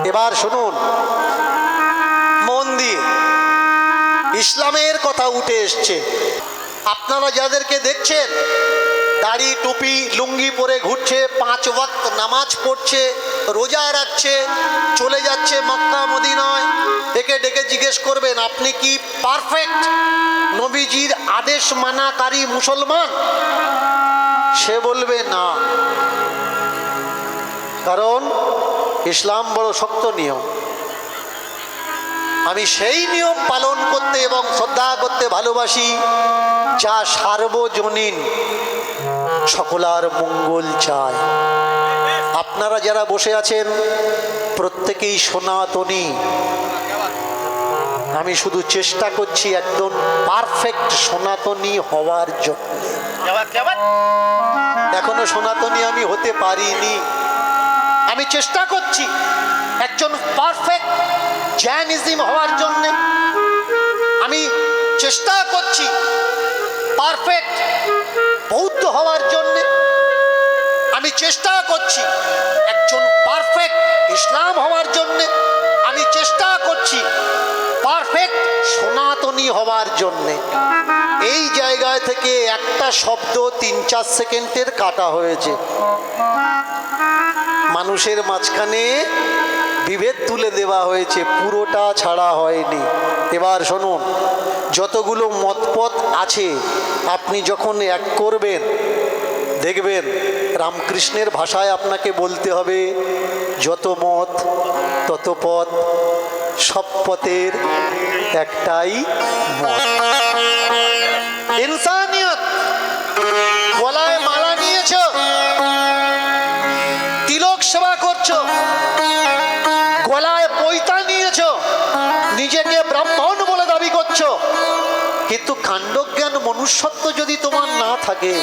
এবার শুনুন মন দিয়ে, ইসলামের কথা উঠে এসছে। আপনারা যাদেরকে দেখছেন দাড়ি টুপি লুঙ্গি পরে ঘুরছে, 5 ওয়াক্ত নামাজ পড়ছে, রোজা রাখছে, চলে যাচ্ছে মক্কা মদিনায়, একে ডেকে জিজ্ঞেস করবেন আপনি কি পারফেক্ট নবীজির আদেশ মানাকারী মুসলমান? সে বলবে না, কারণ ইসলাম বড় শক্ত নিয়ম। আমি সেই নিয়ম পালন করতে এবং শ্রদ্ধা করতে ভালোবাসি যা সার্বজনীন সকলার মঙ্গল চায়। আপনারা যারা বসে আছেন প্রত্যেকেই সনাতনী। আমি শুধু চেষ্টা করছি একদম পারফেক্ট সনাতনী হওয়ার জন্য। এখনো সনাতনী আমি হতে পারিনি, আমি চেষ্টা করছি একজন পারফেক্ট জৈনিজম হওয়ার জন্য। আমি চেষ্টা করছি পারফেক্ট বৌদ্ধ হওয়ার জন্য। আমি চেষ্টা করছি একজন পারফেক্ট ইসলাম হওয়ার জন্য। আমি চেষ্টা করছি পারফেক্ট সনাতনী হওয়ার জন্যে। এই জায়গায় থেকে একটা শব্দ 3-4 সেকেন্ডের কাটা হয়েছে। মানুষের মাঝখানে বিভেদ তুলে দেওয়া হয়েছে, পুরোটা ছাড়া হয়নি। এবার শুনুন, যতগুলো মতপথ আছে আপনি যখন এক করবেন দেখবেন রামকৃষ্ণের ভাষায় আপনাকে বলতে হবে যত মত তত পথ, সব পথের একটাই মত। ইনসানিয়ত, গলায় মালা নিয়েছ, তিলক সেবা করছো, গলায় পৈতা নিয়েছ, নিজেকে ব্রাহ্মণ বলে দাবি করছো, কিন্তু কাণ্ডজ্ঞান মনুষ্যত্ব যদি তোমার না থাকে,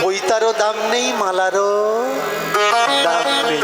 পৈতারও দাম নেই, মালারও দাম নেই।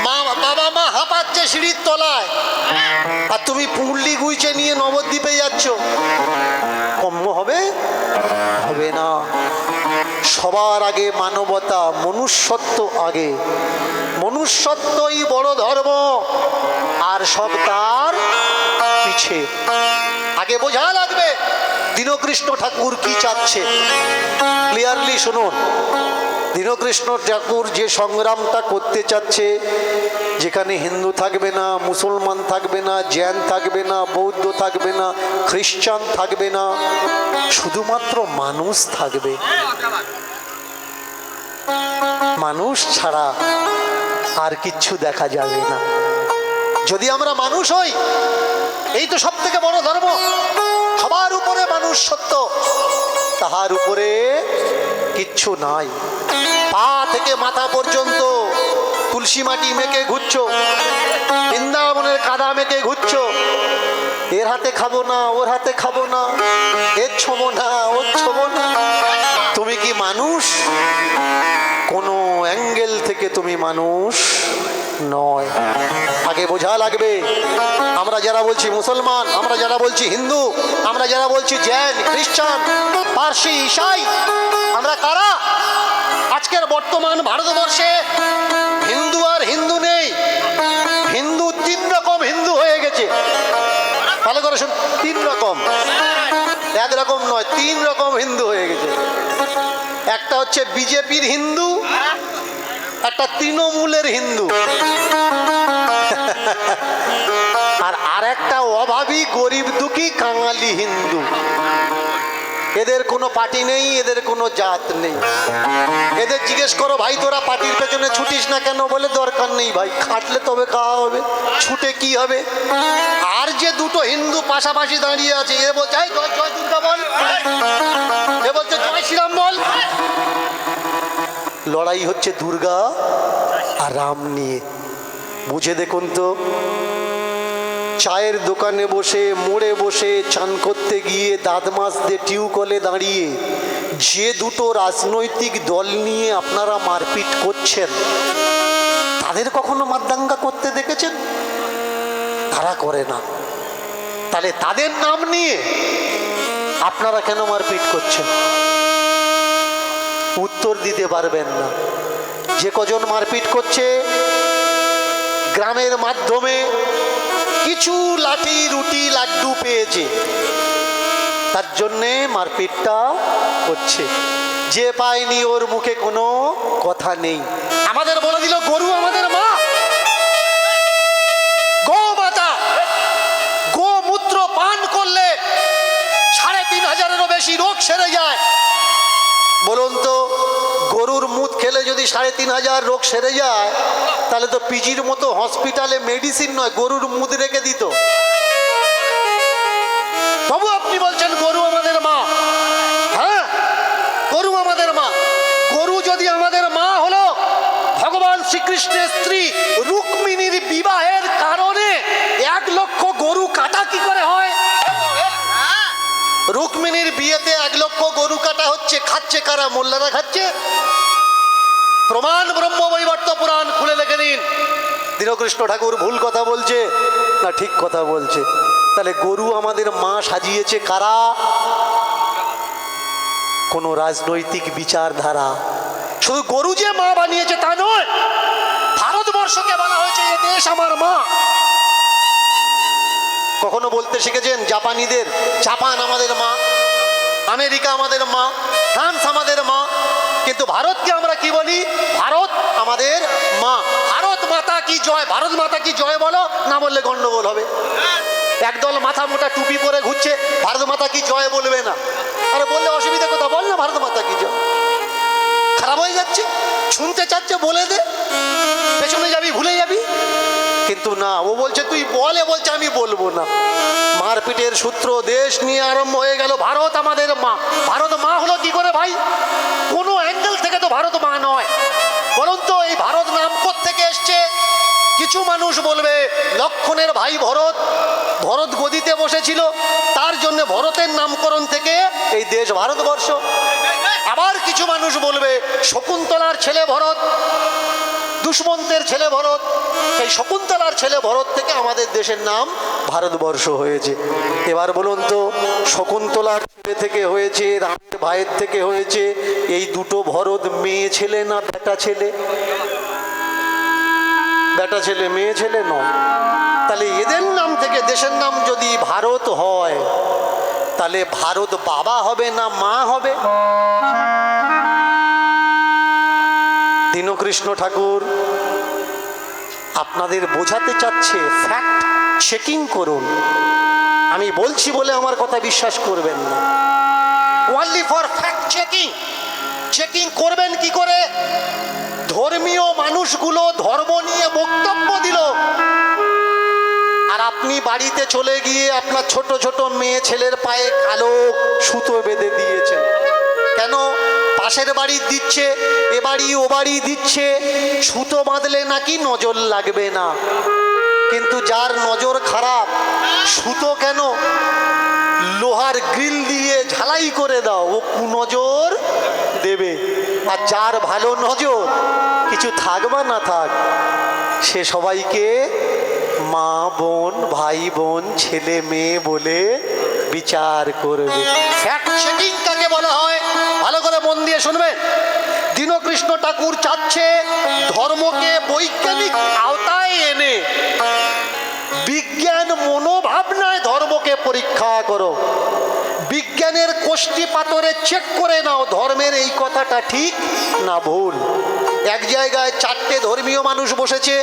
বাবা মা হাঁপাচ্ছে সিঁড়ির তলায়, আর তুমি পুরলি গুইচে নিয়ে নবদ্বীপে যাচ্ছ, কম্য হবে? হবে না। সবার আগে মানবতা, মনুষ্যত্ব আগে। মনুষ্যত্বই বড় ধর্ম, আর সব তার পিছে। আগে বোঝা লাগবে দীনকৃষ্ণ ঠাকুর কি চাচ্ছে। ক্লিয়ারলি শুনুন, দীনকৃষ্ণ ঠাকুর যে সংগ্রামটা করতে চাচ্ছে, যেখানে হিন্দু থাকবে না, মুসলমান থাকবে না, জৈন থাকবে না, বৌদ্ধ থাকবে না, খ্রিস্টান থাকবে না, শুধুমাত্র মানুষ থাকবে। মানুষ ছাড়া আর কিচ্ছু দেখা যাবে না। যদি আমরা মানুষ হই, এই তো সব থেকে বড় ধর্ম। সবার উপরে মানুষ সত্য, তাহার উপরে কিচ্ছু নাই। পা থেকে মাথা পর্যন্ত তুলসী মাটি মেখে ঘুরছো, বৃন্দাবনের কাদা মেখে ঘুরছো, এর হাতে খাবো না, ওর হাতে খাবো না, এর ছোবো না, ওর ছোবো না। তুমি কি মানুষ? কোনো অ্যাঙ্গেল থেকে তুমি মানুষ নয়। আগে বোঝা লাগবে আমরা যারা বলছি মুসলমান, আমরা যারা বলছি হিন্দু, আমরা যারা বলছি জৈন, খ্রিস্টান, পারসি, ঈসাই, আমরা কারা? আজকের বর্তমান ভারতবর্ষে হিন্দু আর হিন্দু নেই। হিন্দু 3 রকম হিন্দু হয়ে গেছে। ভালো করে শুন, 3 রকম, এক রকম নয়, 3 রকম হিন্দু হয়ে গেছে। একটা হচ্ছে বিজেপির হিন্দু, একটা তৃণমূলের হিন্দু, আর একটা অভাবী গরিব দুঃখী কাঙালি হিন্দু। এদের কোনো পার্টি নেই, এদের কোনো জাত নেই। এদের জিজ্ঞেস করো ভাই তোরা পার্টির পেছনে ছুটিস না কেন? বলে দরকার নেই ভাই, খাটলে তবে খাওয়া হবে, ছুটে কি হবে? আর যে দুটো হিন্দু পাশাপাশি দাঁড়িয়ে আছে, এ বলছে জয় দুর্গা বল, এ বলছে জয় শ্রীরাম বল। লড়াই হচ্ছে দুর্গা আর রাম নিয়ে। বুঝে দেখুন তো, চায়ের দোকানে বসে, মোড়ে বসে, চান করতে গিয়ে, দাঁত মাজতে টিউকলে দাঁড়িয়ে যে দুটো রাজনৈতিক দল নিয়ে আপনারা মারপিট করছেন, তাদের কখনো মারদাঙ্গা করতে দেখেছেন? তারা করে না। তাহলে তাদের নাম নিয়ে আপনারা কেন মারপিট করছেন? উত্তর দিতে পারবেন না। যে কজন মারপিট করছে গ্রামের মাধ্যমে কিছু লাঠি রুটি লাড্ডু পেয়েছে, তার জন্যে মারপিটটা করছে। যে পায়নি ওর মুখে কোনো কথা নেই। আমাদের বলে দিল গরু আমাদের মা, গোমাতা। গোমূত্র পান করলে ৩৫০০-এরও বেশি রোগ সেরে যায়। বলুন তো, গরুর মুত খেলে যদি ৩৫০০ রোগ সেরে যায়, তাহলে তো পিজির মতো হসপিটালে মেডিসিন নয়, গরুর মুত রেখে দিত। তবু আপনি বলছেন গরু আমাদের মা। হ্যাঁ, গরু আমাদের মা। গরু যদি আমাদের মা হলো, ভগবান শ্রীকৃষ্ণের স্ত্রী রুক্মিণীর বিবাহের কারণে ১,০০,০০০ গরু কাটা কি করে হয়? রুক্মিণীর বিয়েতে ১,০০,০০০ গরু কাটা হচ্ছে। খাচ্ছে কারা? মোল্লারা খাচ্ছে। প্রমাণ ব্রহ্মবৈবর্ত পুরাণ খুলে দেখে নিন। দীনকৃষ্ণ ঠাকুর ভুল কথা বলছে না ঠিক কথা বলছে? তাহলে গরু আমাদের মা সাজিয়েছে কারা? কোন রাজনৈতিক বিচারধারা। শুধু গরু যে মা বানিয়েছে তা নয়, ভারতবর্ষকে বলা হয়েছে এ দেশ আমার মা। কখনো বলতে শিখেছেন জাপানিদের? জাপান আমাদের মা, আমেরিকা আমাদের মা, ফ্রান্স আমাদের মা। কিন্তু ভারতকে আমরা কি বলি? ভারত আমাদের মা। ভারত মাতা কি জয়, ভারত মাতা কি জয় বলো, না বললে গন্ডগোল হবে। একদল মাথা মোটা টুপি পরে ঘুরছে, ভারত মাতা কি জয় বলবে না। আরে বললে অসুবিধা কোথা, বল না ভারত মাতা কি জয়। খারাপ হয়ে যাচ্ছে, শুনতে চাচ্ছে বলে দে, পেছনে যাবি ভুলে যাবি। কিন্তু না, ও বলছে তুই বলে, বলছে আমি বলবো না। মারপিটের সূত্র দেশ নিয়ে আরম্ভ হয়ে গেল। ভারত আমাদের মা। ভারত মা হলো কি করে ভাই? কোনো অ্যাঙ্গেল থেকে তো ভারত মা নয়। বলুন তো এই ভারত নাম কোত্থেকে এসছে? কিছু মানুষ বলবে লক্ষণের ভাই ভরত, ভরত গদিতে বসেছিল, তার জন্য ভরতের নামকরণ থেকে এই দেশ ভারতবর্ষ। আবার কিছু মানুষ বলবে শকুন্তলার ছেলে ভরত, দুষ্মন্তের ছেলে ভরত, সেই শকুন্তলার ছেলে ভরত থেকে আমাদের দেশের নাম ভারতবর্ষ হয়েছে। এবার বলুন তো, শকুন্তলার ছেলে থেকে হয়েছে, রামের ভাইয়ের থেকে হয়েছে, এই দুটো ভরত মেয়ে ছেলে না বেটা ছেলে? বেটা ছেলে, মেয়ে ছেলে নয়। তাহলে এদের নাম থেকে দেশের নাম যদি ভারত হয়, তাহলে ভারত বাবা হবে না মা হবে? দীনকৃষ্ণ ঠাকুর আপনাদের বোঝাতে চাচ্ছে, ফ্যাক্ট চেকিং করুন। আমি বলছি বলে আমার কথা বিশ্বাস করবেন না। Only for fact checking. Checking করবেন কি করে? ধর্মীয় মানুষগুলো ধর্ম নিয়ে বক্তব্য দিল, আর আপনি বাড়িতে চলে গিয়ে আপনার ছোট ছোট মেয়ে ছেলের পায়ে কালো সুতো বেঁধে দিয়েছেন। কেন? পাশের বাড়ি দিচ্ছে, এ বাড়ি ও বাড়ি দিচ্ছে, সুতো বাঁধলে নাকি নজর লাগবে না। কিন্তু যার নজর খারাপ, সুতো কেন, লোহার গ্রিল দিয়ে ঝালাই করে দাও, ও কুনজর দেবে। আর যার ভালো নজর, কিছু থাক বা না থাক, সে সবাইকে মা বোন, ভাই বোন, ছেলে মেয়ে বলে বিচার করবে। ফ্যাক্ট চেকিং কাকে বলা হয়? ভালো করে মন দিয়ে শুনবেন। দীনকৃষ্ণ ঠাকুর চাচ্ছে ধর্মকে বৈজ্ঞানিক আওতায় এনে বিজ্ঞান মনোভাবনায় ধর্মকে পরীক্ষা করো। বিজ্ঞানের কোষ্ঠী পাথরে চেক করে নাও ধর্মের এই কথাটা ঠিক না ভুল। এক জায়গায় 4টে ধর্মীয় মানুষ বসেছে,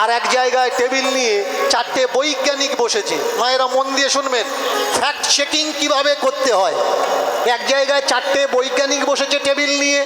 আর এক জায়গায় টেবিল নিয়ে 4টে বৈজ্ঞানিক বসেছে। মায়েরা মন দিয়ে শুনবেন, ফ্যাক্ট চেকিং কিভাবে করতে হয়। এক জায়গায় 4টে বৈজ্ঞানিক বসেছে টেবিল নিয়ে,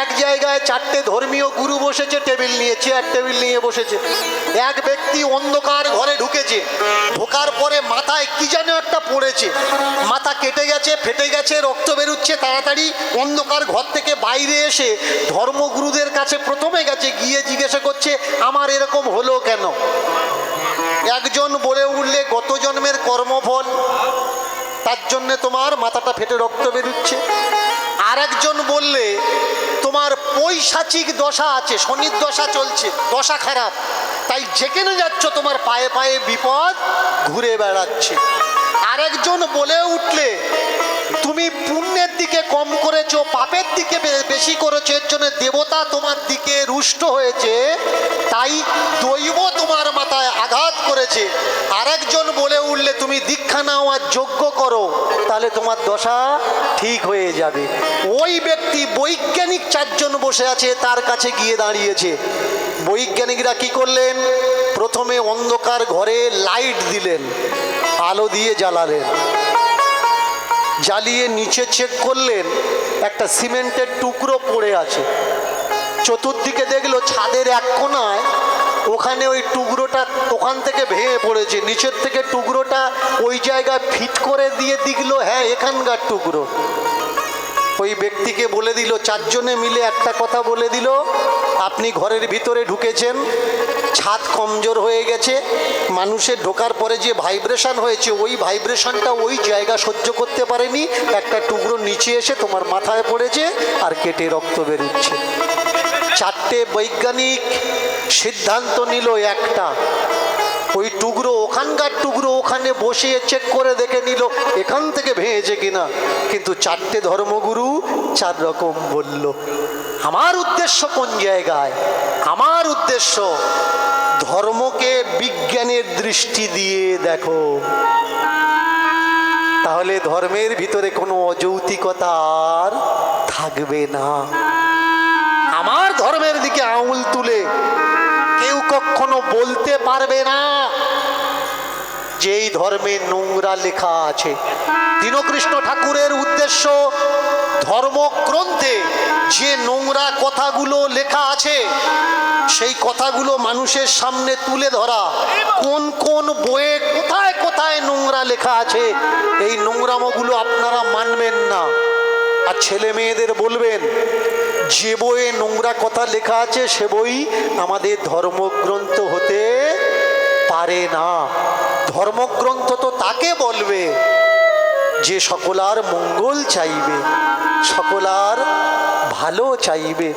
এক জায়গায় 4টে ধর্মীয় গুরু বসেছে টেবিল নিয়ে, চেয়ার টেবিল নিয়ে বসেছে। এক ব্যক্তি অন্ধকার ঘরে ঢুকেছে, ঢোকার পরে মাথায় কি যেন একটা পড়েছে, মাথা কেটে গেছে, ফেটে গেছে, রক্ত বেরোচ্ছে। তাড়াতাড়ি অন্ধকার ঘর থেকে বাইরে এসে ধর্মগুরুদের কাছে প্রথমে গেছে, গিয়ে জিজ্ঞাসা করছে আমার এরকম হলো কেন? একজন বলে উঠলে গত জন্মের কর্মফল, তার জন্যে তোমার মাথাটা ফেটে রক্ত বেরোচ্ছে। আর একজন বললে তোমার পৈশাচিক দশা আছে, শনির দশা চলছে, দশা খারাপ, তাই যেখানে যাচ্ছ তোমার পায়ে পায়ে বিপদ ঘুরে বেড়াচ্ছে। আরেকজন বলে উঠলে তুমি পুণ্যের দিকে কম করেছো, পাপের দিকে বেশি করেছো, এর জন্য দেবতা তোমার দিকে রুষ্ট হয়েছে, তাই দৈব তোমার মাথায় আঘাত করেছে। আরেকজন বলে উঠলে তুমি দীক্ষা নাও আর যজ্ঞ করো, তাহলে তোমার দশা ঠিক হয়ে যাবে। ওই ব্যক্তি বৈজ্ঞানিক চারজন বসে আছে, তার কাছে গিয়ে দাঁড়িয়েছে। বৈজ্ঞানিকরা কি করলেন? প্রথমে অন্ধকার ঘরে লাইট দিলেন, আলো দিয়ে জ্বালালেন, জ্বালিয়ে নিচে চেক করলেন একটা সিমেন্টের টুকরো পড়ে আছে। চতুর্দিকে দেখলো ছাদের এক কোণায় ওখানে ওই টুকরোটা ওখান থেকে ভেঙে পড়েছে, নিচের থেকে টুকরোটা ওই জায়গায় ফিট করে দিয়ে দেখলো হ্যাঁ এখানকার টুকরো। ওই ব্যক্তিকে বলে দিল, চারজনে মিলে একটা কথা বলে দিল, আপনি ঘরের ভিতরে ঢুকেছেন, ছাদ কমজোর হয়ে গেছে, মানুষের ঢোকার পরে যে ভাইব্রেশন হয়েছে ওই ভাইব্রেশনটা ওই জায়গা সহ্য করতে পারেনি, একটা টুকরো নিচে এসে তোমার মাথায় পড়েছে আর কেটে রক্ত বেরোচ্ছে। চারটে বৈজ্ঞানিক সিদ্ধান্ত নিল একটা, ওই টুকরো ওখানকার টুকরো ওখানে বসিয়ে চেক করে দেখে নিল এখান থেকে ভেঙেছে কিনা, কিন্তু চারটে ধর্মগুরু চার রকম বলল। আমার উদ্দেশ্য কোন জায়গায়? আমার উদ্দেশ্য ধর্মকে বিজ্ঞানের দৃষ্টি দিয়ে দেখো, তাহলে ধর্মের ভিতরে কোনো অযৌক্তিকতা আর থাকবে না। আমার ধর্মের দিকে আঙুল তুলে কেউ কখনো বলতে পারবে না যে এই ধর্মে নোংরা লেখা আছে। দীনকৃষ্ণ ঠাকুরের উদ্দেশ্য ধর্মগ্রন্থে যে নোংরা কথাগুলো লেখা আছে সেই কথাগুলো মানুষের সামনে তুলে ধরা। কোন কোন বইয়ে কোথায় কোথায় নোংরা লেখা আছে, এই নোংরামোগুলো আপনারা মানবেন না। আর ছেলে মেয়েদের বলবেন যে বইয়ে নোংরা কথা লেখা আছে সে বই আমাদের ধর্মগ্রন্থ হতে পারে না। ধর্মগ্রন্থ তো তাকে বলবে যে সকলার মঙ্গল চাইবে, সকলার ভালো চাইবে।